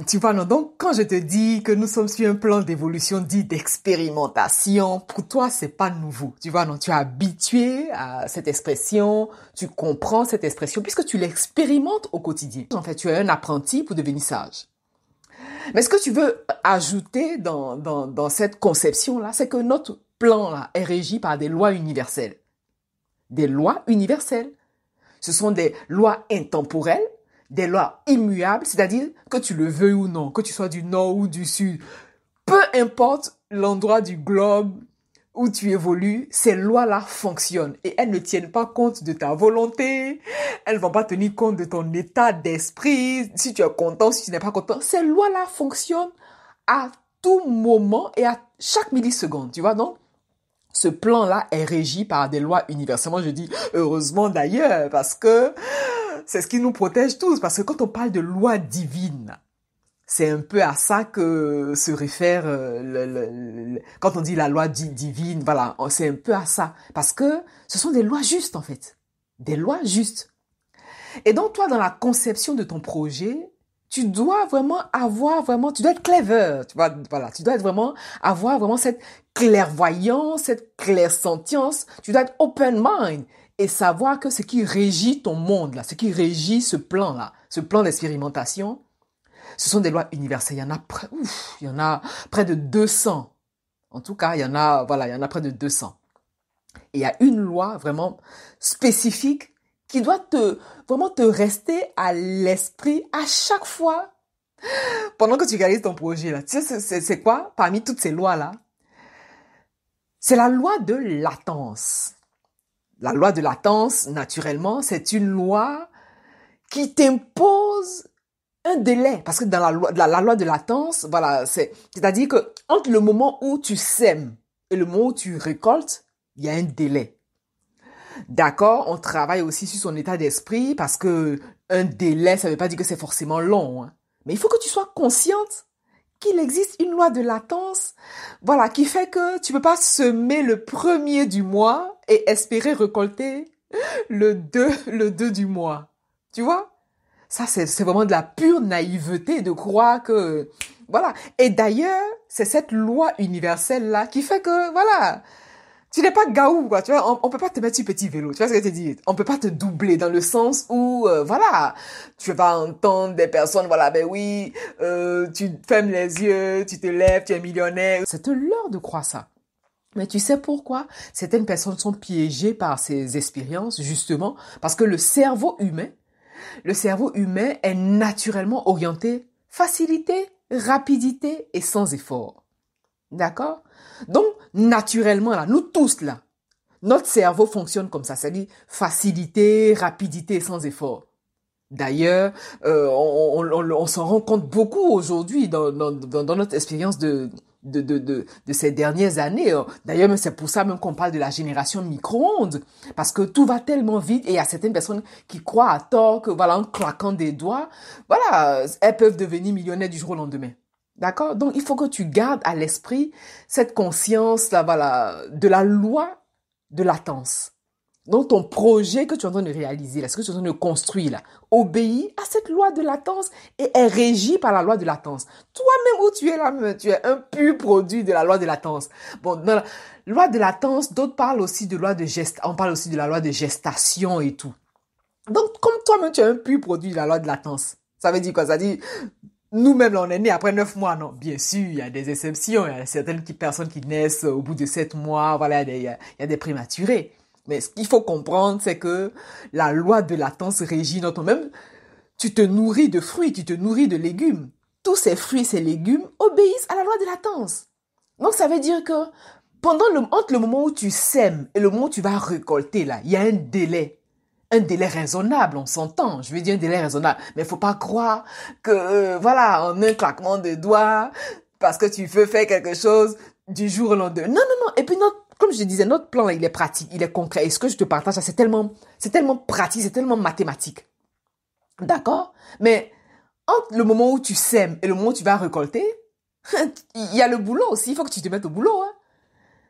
Tu vois, non, donc quand je te dis que nous sommes sur un plan d'évolution dit d'expérimentation, pour toi, c'est pas nouveau. Tu vois, non, tu es habitué à cette expression, tu comprends cette expression puisque tu l'expérimentes au quotidien. En fait, tu es un apprenti pour devenir sage. Mais ce que tu veux ajouter dans cette conception-là, c'est que notre plan-là est régi par des lois universelles. Des lois universelles. Ce sont des lois intemporelles, des lois immuables, c'est-à-dire que tu le veuilles ou non, que tu sois du nord ou du sud, peu importe l'endroit du globe où tu évolues, ces lois-là fonctionnent et elles ne tiennent pas compte de ta volonté, elles vont pas tenir compte de ton état d'esprit, si tu es content, si tu n'es pas content. Ces lois-là fonctionnent à tout moment et à chaque milliseconde, tu vois, donc ce plan-là est régi par des lois universelles. Moi, je dis heureusement d'ailleurs, parce que c'est ce qui nous protège tous. Parce que quand on parle de loi divine, c'est un peu à ça que se réfère quand on dit la loi divine. Voilà, c'est un peu à ça. Parce que ce sont des lois justes, en fait. Des lois justes. Et donc, toi, dans la conception de ton projet, tu dois vraiment tu dois être clever, tu vois, voilà, tu dois être vraiment, avoir vraiment cette clairvoyance, cette clairsentience, tu dois être open mind et savoir que ce qui régit ton monde, là, ce qui régit ce plan-là, ce plan d'expérimentation, ce sont des lois universelles. Il y en a près de 200. En tout cas, il y en a, voilà, il y en a près de 200. Et il y a une loi vraiment spécifique qui doit vraiment te rester à l'esprit à chaque fois pendant que tu réalises ton projet là. Tu sais, c'est quoi parmi toutes ces lois-là? C'est la loi de latence. La loi de latence, naturellement, c'est une loi qui t'impose un délai. Parce que dans la loi de latence, voilà, c'est-à-dire que entre le moment où tu sèmes et le moment où tu récoltes, il y a un délai. D'accord, on travaille aussi sur son état d'esprit parce que un délai, ça ne veut pas dire que c'est forcément long, hein. Mais il faut que tu sois consciente qu'il existe une loi de latence, voilà, qui fait que tu peux pas semer le premier du mois et espérer récolter le deux du mois. Tu vois? Ça, c'est vraiment de la pure naïveté de croire que, voilà. Et d'ailleurs, c'est cette loi universelle-là qui fait que, voilà, tu n'es pas gaou, quoi, tu vois, on peut pas te mettre sur petit vélo, tu vois ce que je te dis, on peut pas te doubler dans le sens où, voilà, tu vas entendre des personnes, voilà, ben oui, tu fermes les yeux, tu te lèves, tu es millionnaire. C'est un leurre de croire ça. Mais tu sais pourquoi? Certaines personnes sont piégées par ces expériences, justement, parce que le cerveau humain est naturellement orienté facilité, rapidité et sans effort. D'accord? Donc, naturellement, là, nous tous, là, notre cerveau fonctionne comme ça, c'est-à-dire facilité, rapidité, sans effort. D'ailleurs, on s'en rend compte beaucoup aujourd'hui dans notre expérience de ces dernières années. D'ailleurs, c'est pour ça même qu'on parle de la génération micro-ondes, parce que tout va tellement vite et il y a certaines personnes qui croient à tort que, voilà, en claquant des doigts, voilà, elles peuvent devenir millionnaires du jour au lendemain. D'accord? Donc, il faut que tu gardes à l'esprit cette conscience, là, voilà, de la loi de latence. Donc, ton projet que tu es en train de réaliser, là, ce que tu es en train de construire, là, obéit à cette loi de latence et est régi par la loi de latence. Toi-même où tu es là, tu es un pur produit de la loi de latence. Bon, dans la loi de latence, d'autres parlent aussi de on parle aussi de la loi de gestation et tout. Donc, comme toi-même, tu es un pur produit de la loi de latence. Ça veut dire quoi? Ça dit, nous-mêmes, là, on est nés après 9 mois, non? Bien sûr, il y a des exceptions. Il y a certaines personnes qui naissent au bout de 7 mois. Voilà, il y a des prématurés. Mais ce qu'il faut comprendre, c'est que la loi de latence régit notre même. Tu te nourris de fruits, tu te nourris de légumes. Tous ces fruits, ces légumes obéissent à la loi de latence. Donc, ça veut dire que entre le moment où tu sèmes et le moment où tu vas récolter, là, il y a un délai. Un délai raisonnable, on s'entend. Je veux dire un délai raisonnable. Mais il faut pas croire que, voilà, en un claquement de doigts, parce que tu veux faire quelque chose du jour au lendemain. Non, non, non. Et puis comme je disais, notre plan, il est pratique, il est concret. Et ce que je te partage, c'est tellement pratique, c'est tellement mathématique. D'accord? Mais entre le moment où tu sèmes et le moment où tu vas récolter, il y a le boulot aussi. Il faut que tu te mettes au boulot, hein.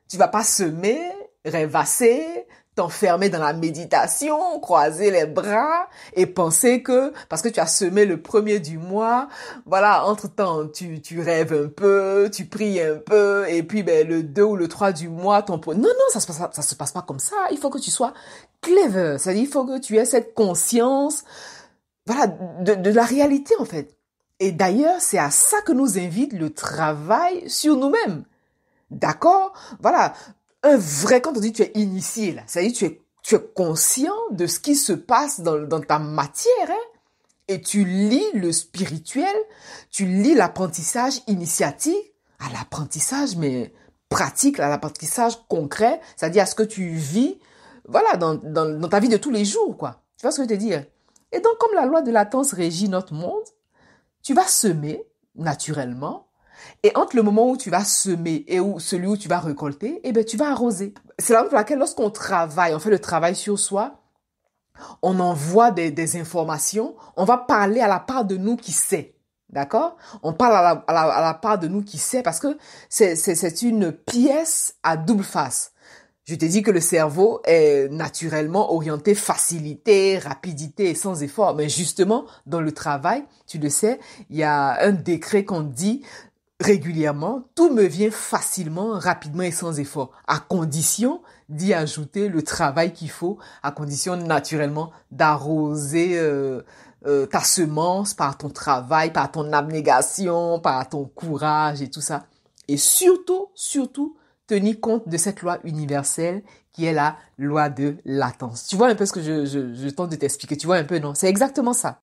Tu vas pas semer, rêvasser, t'enfermer dans la méditation, croiser les bras et penser que, parce que tu as semé le premier du mois, voilà, entre-temps, tu rêves un peu, tu pries un peu, et puis, ben, le 2 ou le 3 du mois, non, non, ça se passe pas comme ça. Il faut que tu sois clever. C'est-à-dire, il faut que tu aies cette conscience, voilà, de la réalité, en fait. Et d'ailleurs, c'est à ça que nous invite le travail sur nous-mêmes. D'accord? Voilà. Quand on dit tu es initié, là, c'est-à-dire tu es conscient de ce qui se passe dans ta matière, hein, et tu lis le spirituel, tu lis l'apprentissage initiatique à l'apprentissage, mais pratique, à l'apprentissage concret, c'est-à-dire à ce que tu vis, voilà, dans ta vie de tous les jours, quoi. Tu vois ce que je veux te dire? Et donc, comme la loi de latence régit notre monde, tu vas semer, naturellement, et entre le moment où tu vas semer et celui où tu vas récolter, eh ben, tu vas arroser. C'est la raison pour laquelle lorsqu'on travaille, on fait le travail sur soi, on envoie des informations, on va parler à la part de nous qui sait. D'accord? On parle à la part de nous qui sait parce que c'est une pièce à double face. Je t'ai dit que le cerveau est naturellement orienté facilité, rapidité et sans effort. Mais justement, dans le travail, tu le sais, il y a un décret qu'on dit régulièrement, tout me vient facilement, rapidement et sans effort, à condition d'y ajouter le travail qu'il faut, à condition naturellement d'arroser ta semence par ton travail, par ton abnégation, par ton courage et tout ça. Et surtout, tenir compte de cette loi universelle qui est la loi de latence. Tu vois un peu ce que je tente de t'expliquer, tu vois un peu, non? C'est exactement ça.